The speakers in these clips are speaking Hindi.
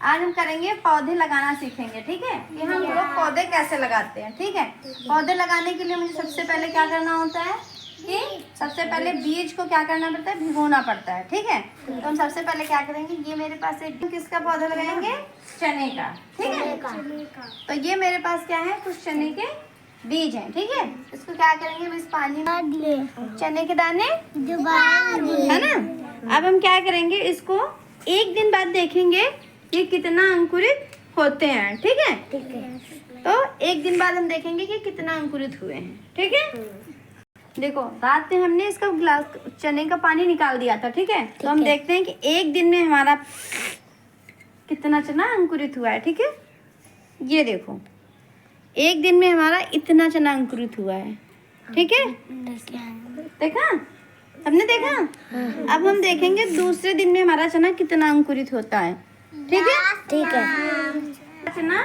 आज हम करेंगे पौधे लगाना सीखेंगे, ठीक है। कि हम लोग पौधे कैसे लगाते हैं, ठीक है। पौधे लगाने के लिए मुझे सबसे पहले क्या करना होता है कि सबसे पहले बीज को क्या करना पड़ता है, भिगोना पड़ता है, ठीक है। तो हम सबसे पहले क्या करेंगे, ये मेरे पास एक किसका पौधा लगाएंगे, चने का, ठीक है। तो ये मेरे पास क्या है, कुछ चने के बीज हैं, ठीक है। इसको क्या करेंगे, इस पानी में चने के दाने है ना। अब हम क्या करेंगे, इसको एक दिन बाद देखेंगे कि कितना अंकुरित होते हैं, ठीक है। तो एक दिन बाद हम देखेंगे कि कितना अंकुरित हुए हैं, ठीक है। देखो रात में हमने इसका गिलास चने का पानी निकाल दिया था, ठीक है। तो हम देखते हैं कि एक दिन में हमारा कितना चना अंकुरित हुआ है, ठीक है। ये देखो एक दिन में हमारा इतना चना अंकुरित हुआ है, ठीक है। देखा, हमने देखा। अब हम देखेंगे दूसरे दिन में हमारा चना कितना अंकुरित होता है, ठीक है। ठीक है। चना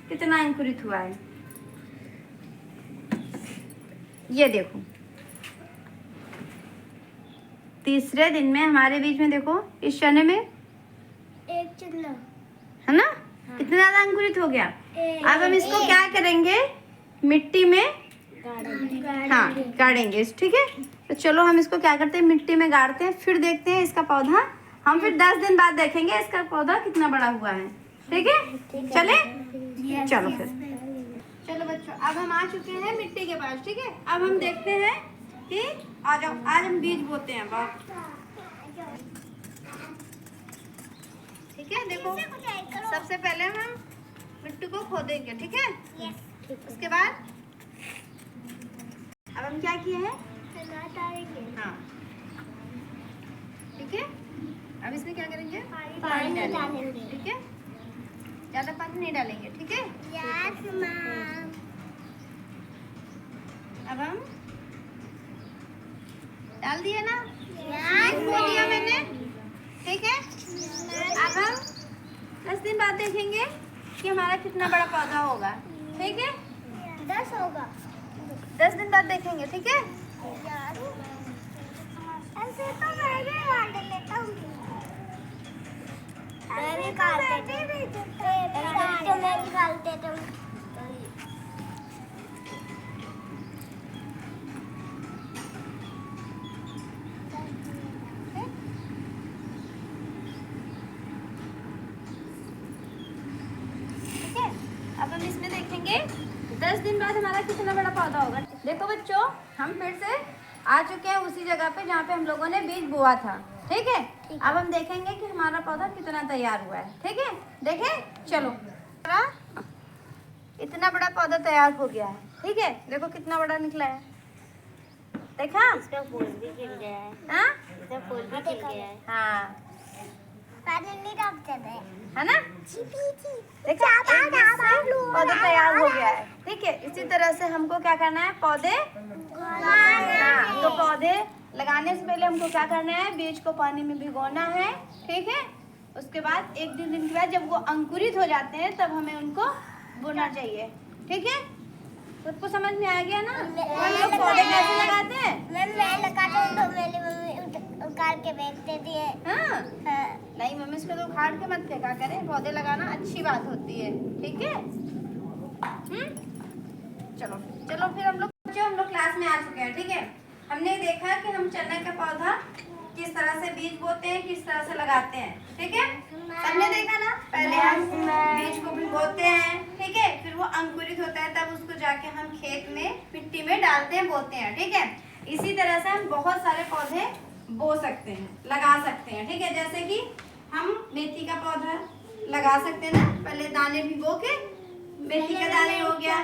कितना अंकुरित हुआ है, ये देखो। तीसरे दिन में हमारे बीच में देखो इस चने में एक चना है ना, कितना ज्यादा अंकुरित हो गया। अब हम इसको क्या करेंगे, मिट्टी में हाँ गाड़ेंगे, ठीक है। तो चलो हम इसको क्या करते हैं, मिट्टी में गाड़ते हैं, फिर देखते हैं इसका पौधा। हम फिर 10 दिन बाद देखेंगे इसका पौधा कितना बड़ा हुआ है, ठीक है। चले चलो फिर, चलो बच्चों अब हम आ चुके हैं मिट्टी के पास, ठीक है। अब हम देखते हैं कि आ जाओ, आज हम बीज बोते हैं, वाह, ठीक है। देखो सबसे पहले हम मिट्टी को खोदेंगे, ठीक है। उसके बाद अब हम क्या किए हैं, हाँ ठीक है। अब इसमें क्या करेंगे, पानी डालेंगे, ठीक है। ज्यादा पानी नहीं डालेंगे, ठीक है। अब हम डाल दिए ना, खो दिया मैंने, ठीक है। अब हम 10 दिन बाद देखेंगे कि हमारा कितना बड़ा पौधा होगा, ठीक है। 10 होगा, 10 दिन बाद देखेंगे, ठीक है। ऐसे तो मैं भी काट लेता हूँ, मैं भी काट देता हूँ। ठीक है। अब हम इसमें देखेंगे 10 दिन बाद हमारा कितना बड़ा पौधा होगा। देखो बच्चों हम फिर से आ चुके हैं उसी जगह पे जहाँ पे हम लोगों ने बीज बोआ था, ठीक है। अब हम देखेंगे कि हमारा पौधा कितना तैयार हुआ है, ठीक है। देखें, चलो इतना बड़ा पौधा तैयार हो गया है, ठीक है। देखो कितना बड़ा निकला है, देखा, इसका फूल भी खिल गया है, हाँ इसका फूल भी खिल गया है। हाँ पानी नहीं डालते थे, है ना। देखो पौधा तैयार हो गया है, ठीक है। इसी तरह से हमको क्या करना है, पौधे हाँ, तो पौधे लगाने से पहले हमको क्या करना है, बीज को पानी में भिगोना है, ठीक है। उसके बाद एक दिन के बाद जब वो अंकुरित हो जाते हैं तब हमें उनको बोना चाहिए, ठीक है। सबको समझ में आ गया ना, हम लोग पौधे कैसे लगाते हैं। मैं लगाता हूँ तो मेरी मम्मी उखाड़ के फेंक देती है। हाँ नहीं, मम्मी इसको तो उखाड़ के मत फेंका करें, पौधे लगाना अच्छी बात होती है, ठीक है। चलो चलो फिर हम लोग क्लास में आ चुके हैं, ठीक है। हमने देखा कि हम चने का पौधा किस तरह से बीज बोते हैं, किस तरह से लगाते हैं, ठीक है। सबने देखा ना, पहले हम बीज को भिगोते हैं, ठीक है। फिर वो अंकुरित होता है तब उसको जाके हम खेत में मिट्टी में डालते हैं, बोते हैं, ठीक है। इसी तरह से हम बहुत सारे पौधे बो सकते हैं, लगा सकते हैं, ठीक है। जैसे कि हम मेथी का पौधा लगा सकते हैं ना, पहले दाने भिगो के मेथी का दाने हो गया,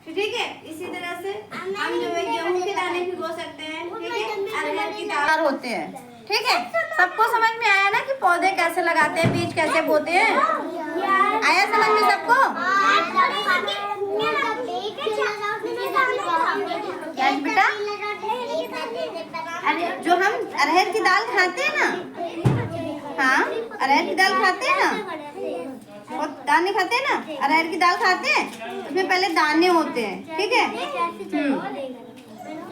ठीक है। इसी तरह से हम जो है गेहूं के दाने भिगो सकते हैं, ठीक है। अरहर की दाल होते हैं, ठीक है। सबको समझ में आया ना कि पौधे कैसे लगाते हैं, बीज कैसे बोते हैं, आया समझ में सबको। बेटा अरे जो हम अरहर की दाल खाते हैं ना, हाँ अरहर की दाल खाते हैं ना, और दाने खाते हैं ना, अरहर की दाल खाते हैं, उसमें पहले दाने होते हैं, ठीक है।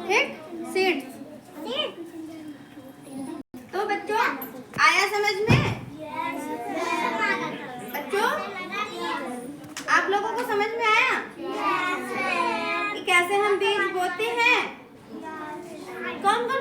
ठीक, सीड्स। तो बच्चों आया समझ में। समझ में आया कि कैसे हम बीज बोते हैं? कौन कौन